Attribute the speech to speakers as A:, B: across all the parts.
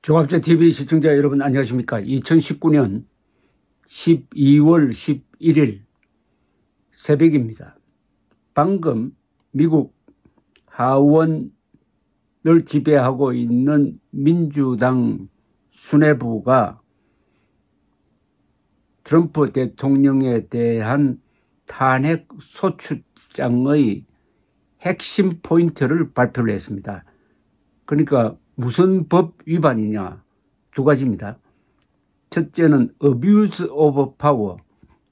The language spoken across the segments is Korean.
A: 종합제TV 시청자 여러분 안녕하십니까. 2019년 12월 11일 새벽입니다. 방금 미국 하원을 지배하고 있는 민주당 수뇌부가 트럼프 대통령에 대한 탄핵 소추장의 핵심 포인트를 발표를 했습니다. 그러니까 무슨 법 위반이냐? 두 가지입니다. 첫째는 abuse of power,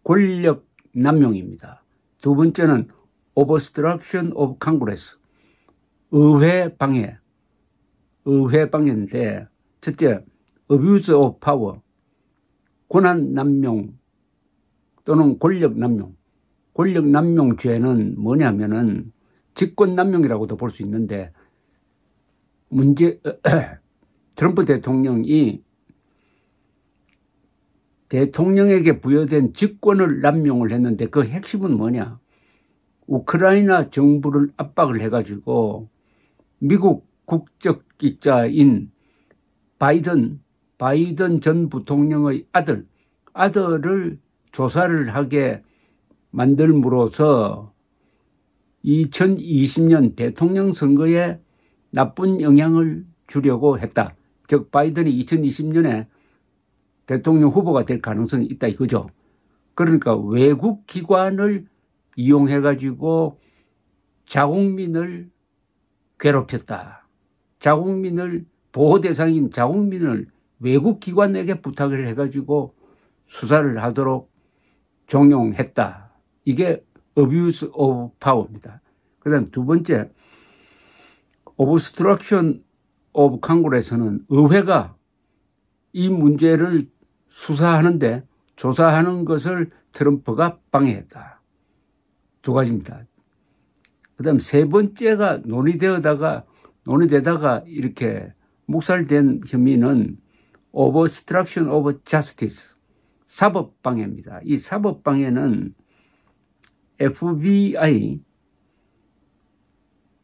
A: 권력 남용입니다. 두 번째는 obstruction of Congress, 의회 방해인데, 첫째, abuse of power, 권한 남용 또는 권력 남용. 권력 남용죄는 뭐냐면은 직권 남용이라고도 볼 수 있는데, 트럼프 대통령이 대통령에게 부여된 직권을 남용을 했는데 그 핵심은 뭐냐? 우크라이나 정부를 압박을 해가지고 미국 국적기자인 바이든 전 부통령의 아들을 조사를 하게 만들므로써 2020년 대통령 선거에 나쁜 영향을 주려고 했다. 즉 바이든이 2020년에 대통령 후보가 될 가능성이 있다 이거죠. 그러니까 외국 기관을 이용해 가지고 자국민을 괴롭혔다. 자국민을 보호 대상인 자국민을 외국 기관에게 부탁을 해 가지고 수사를 하도록 종용했다. 이게 abuse of power입니다. 그다음 두 번째, obstruction of Congress는 의회가 이 문제를 수사하는데 조사하는 것을 트럼프가 방해했다. 두 가지입니다. 그 다음 세 번째가 논의되다가 이렇게 묵살된 혐의는 obstruction of justice, 사법방해입니다. 이 사법방해는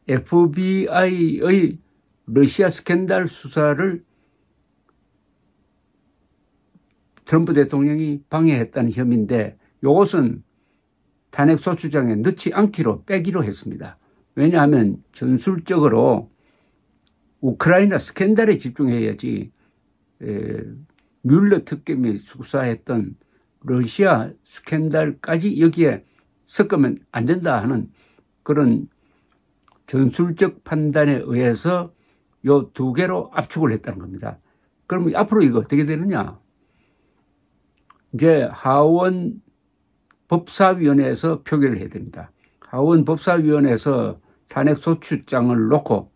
A: FBI의 러시아 스캔들 수사를 트럼프 대통령이 방해했다는 혐의인데 이것은 탄핵 소추장에 넣지 않기로 빼기로 했습니다. 왜냐하면 전술적으로 우크라이나 스캔들에 집중해야지 뮬러 특검이 수사했던 러시아 스캔들까지 여기에 섞으면 안 된다 하는 그런 전술적 판단에 의해서 요 두 개로 압축을 했다는 겁니다. 그럼 앞으로 이거 어떻게 되느냐? 이제 하원 법사위원회에서 표결을 해야 됩니다. 하원 법사위원회에서 탄핵 소추장을 놓고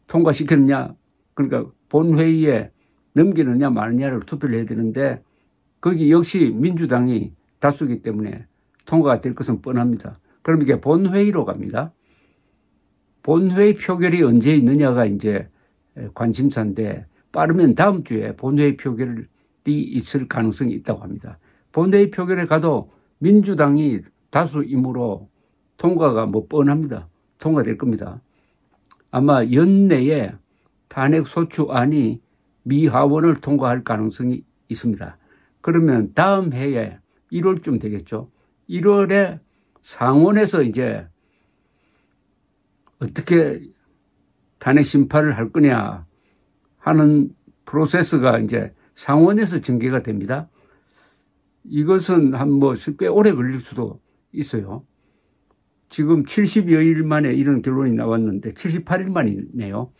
A: 통과시키느냐, 그러니까 본회의에 넘기느냐 마느냐를 투표를 해야 되는데 거기 역시 민주당이 다수이기 때문에 통과가 될 것은 뻔합니다. 그럼 이게 본회의로 갑니다. 본회의 표결이 언제 있느냐가 이제 관심사인데 빠르면 다음 주에 본회의 표결이 있을 가능성이 있다고 합니다. 본회의 표결에 가도 민주당이 다수이므로 통과가 뻔합니다. 통과될 겁니다. 아마 연내에 탄핵 소추안이 미 하원을 통과할 가능성이 있습니다. 그러면 다음 해에 1월쯤 되겠죠. 1월에 상원에서 이제 어떻게 탄핵 심판을 할 거냐 하는 프로세스가 이제 상원에서 전개가 됩니다. 이것은 꽤 오래 걸릴 수도 있어요. 지금 70여일 만에 이런 결론이 나왔는데 78일 만이네요.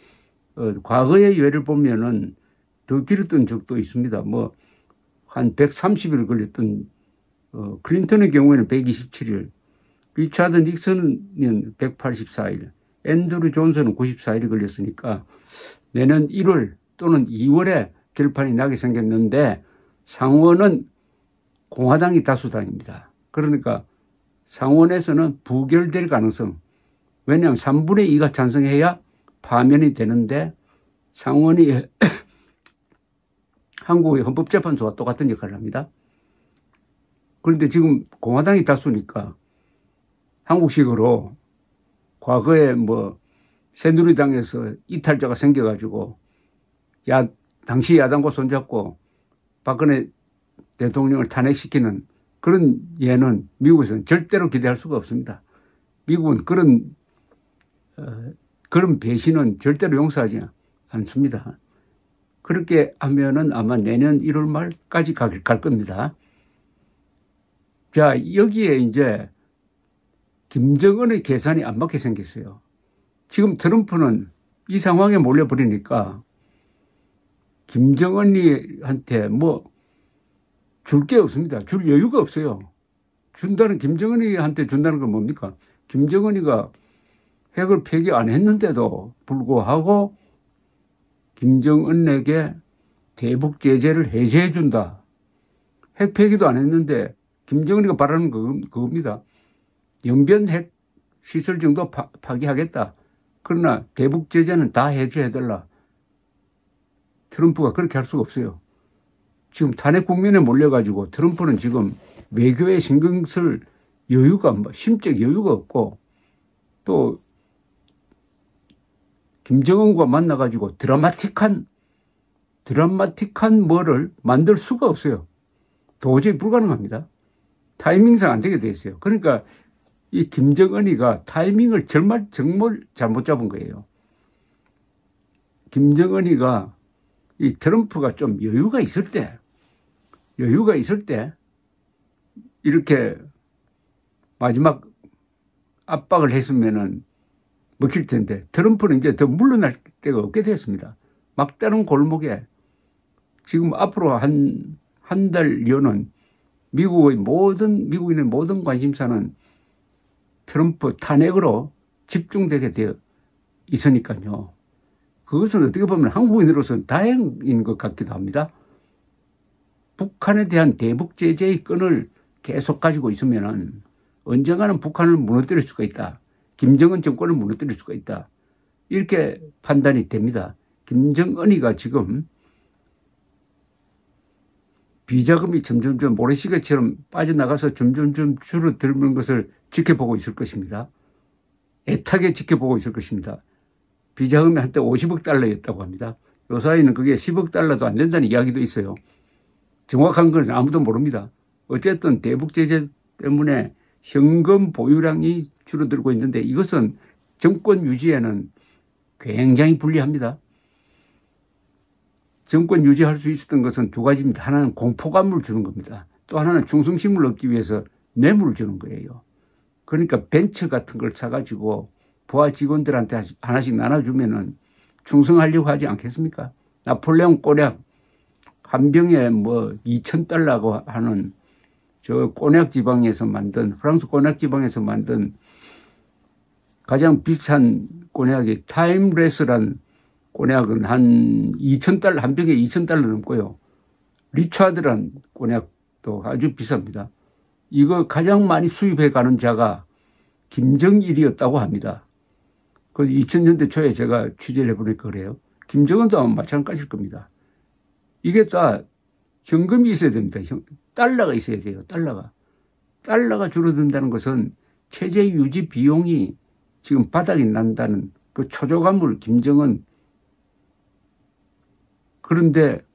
A: 과거의 예를 보면은 더 길었던 적도 있습니다. 한 130일 걸렸던 클린턴의 경우에는 127일, 리차드 닉슨은 184일, 앤드류 존슨은 94일이 걸렸으니까 내년 1월 또는 2월에 결판이 나게 생겼는데 상원은 공화당이 다수당입니다. 그러니까 상원에서는 부결될 가능성, 왜냐하면 3분의 2가 찬성해야 파면이 되는데 상원이 한국의 헌법재판소와 똑같은 역할을 합니다. 그런데 지금 공화당이 다수니까 한국식으로 과거에 새누리당에서 이탈자가 생겨가지고 당시 야당과 손잡고 박근혜 대통령을 탄핵시키는 그런 예는 미국에서는 절대로 기대할 수가 없습니다. 미국은 그런 배신은 절대로 용서하지 않습니다. 그렇게 하면은 아마 내년 1월 말까지 갈 겁니다. 자, 여기에 이제 김정은의 계산이 안 맞게 생겼어요. 지금 트럼프는 이 상황에 몰려버리니까 김정은이한테 뭐 줄 게 없습니다. 줄 여유가 없어요. 김정은이한테 준다는 건 뭡니까? 김정은이가 핵을 폐기 안 했는데도 불구하고 김정은에게 대북 제재를 해제해 준다. 핵 폐기도 안 했는데 김정은이가 바라는 그겁니다. 영변 핵 시설 정도 파기하겠다. 그러나 대북 제재는 다 해제해달라. 트럼프가 그렇게 할 수가 없어요. 지금 탄핵 국면에 몰려가지고 트럼프는 지금 외교에 신경 쓸 여유가, 심적 여유가 없고 또 김정은과 만나가지고 드라마틱한 뭐를 만들 수가 없어요. 도저히 불가능합니다. 타이밍상 안 되게 돼 있어요. 그러니까 이 김정은이가 타이밍을 정말 잘못 잡은 거예요. 김정은이가 이 트럼프가 좀 여유가 있을 때 이렇게 마지막 압박을 했으면은 먹힐 텐데 트럼프는 이제 더 물러날 데가 없게 됐습니다. 막다른 골목에 지금 앞으로 한 달여는 미국인의 모든 관심사는 트럼프 탄핵으로 집중되게 되어 있으니까요. 그것은 어떻게 보면 한국인으로서는 다행인 것 같기도 합니다. 북한에 대한 대북 제재의 끈을 계속 가지고 있으면은 언젠가는 북한을 무너뜨릴 수가 있다. 김정은 정권을 무너뜨릴 수가 있다. 이렇게 판단이 됩니다. 김정은이가 지금 비자금이 점점점 모래시계처럼 빠져나가서 점점점 줄어드는 것을 지켜보고 있을 것입니다. 애타게 지켜보고 있을 것입니다. 비자금이 한때 50억 달러였다고 합니다. 요 사이는 그게 10억 달러도 안 된다는 이야기도 있어요. 정확한 건 아무도 모릅니다. 어쨌든 대북 제재 때문에 현금 보유량이 줄어들고 있는데 이것은 정권 유지에는 굉장히 불리합니다. 정권 유지할 수 있었던 것은 두 가지입니다. 하나는 공포감을 주는 겁니다. 또 하나는 충성심을 얻기 위해서 뇌물을 주는 거예요. 그러니까 벤츠 같은 걸 사가지고 부하 직원들한테 하나씩 나눠주면은 충성하려고 하지 않겠습니까? 나폴레옹 꼬냑 한 병에 뭐 2,000달러고 하는 저 꼬냑 지방에서 만든 프랑스 꼬냑 지방에서 만든 가장 비싼 꼬냑이 타임레스란 꼬냑은 한 2,000달러, 한 병에 2,000달러 넘고요. 리차드란 꼬냑도 아주 비쌉니다. 이거 가장 많이 수입해 가는 자가 김정일이었다고 합니다. 그 2000년대 초에 제가 취재를 해보니까 그래요. 김정은도 아마 마찬가지일 겁니다. 이게 다 현금이 있어야 됩니다. 달러가 있어야 돼요. 달러가 줄어든다는 것은 체제 유지 비용이 지금 바닥이 난다는 그 초조감을 김정은. 그런데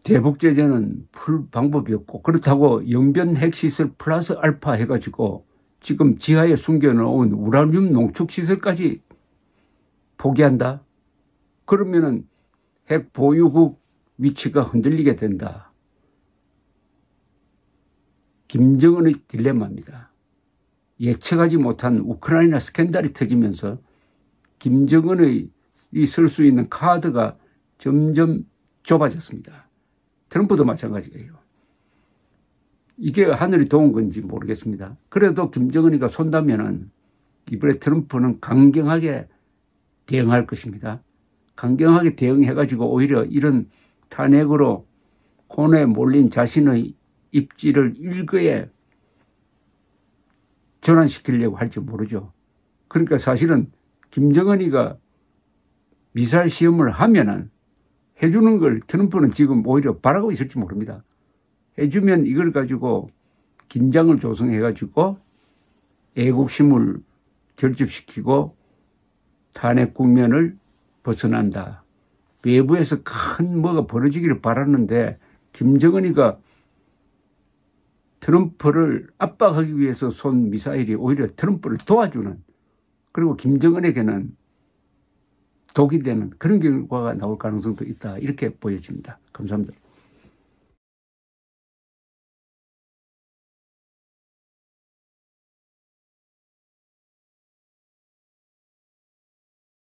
A: 대북 제재는 풀 방법이 없고 그렇다고 영변 핵시설 플러스 알파 해가지고 지금 지하에 숨겨놓은 우라늄 농축시설까지 포기한다? 그러면은 핵 보유국 위치가 흔들리게 된다. 김정은의 딜레마입니다. 예측하지 못한 우크라이나 스캔들이 터지면서 김정은의 쓸 수 있는 카드가 점점 좁아졌습니다. 트럼프도 마찬가지예요. 이게 하늘이 도운 건지 모르겠습니다. 그래도 김정은이가 손다면은 이번에 트럼프는 강경하게 대응할 것입니다. 강경하게 대응해가지고 오히려 이런 탄핵으로 코너에 몰린 자신의 입지를 일거에 전환시키려고 할지 모르죠. 그러니까 사실은 김정은이가 미사일 시험을 하면은 해주는 걸 트럼프는 지금 오히려 바라고 있을지 모릅니다. 해주면 이걸 가지고 긴장을 조성해가지고 애국심을 결집시키고 탄핵 국면을 벗어난다. 외부에서 큰 뭐가 벌어지기를 바랐는데 김정은이가 트럼프를 압박하기 위해서 쏜 미사일이 오히려 트럼프를 도와주는, 그리고 김정은에게는 독이 되는 그런 결과가 나올 가능성도 있다, 이렇게 보여집니다. 감사합니다.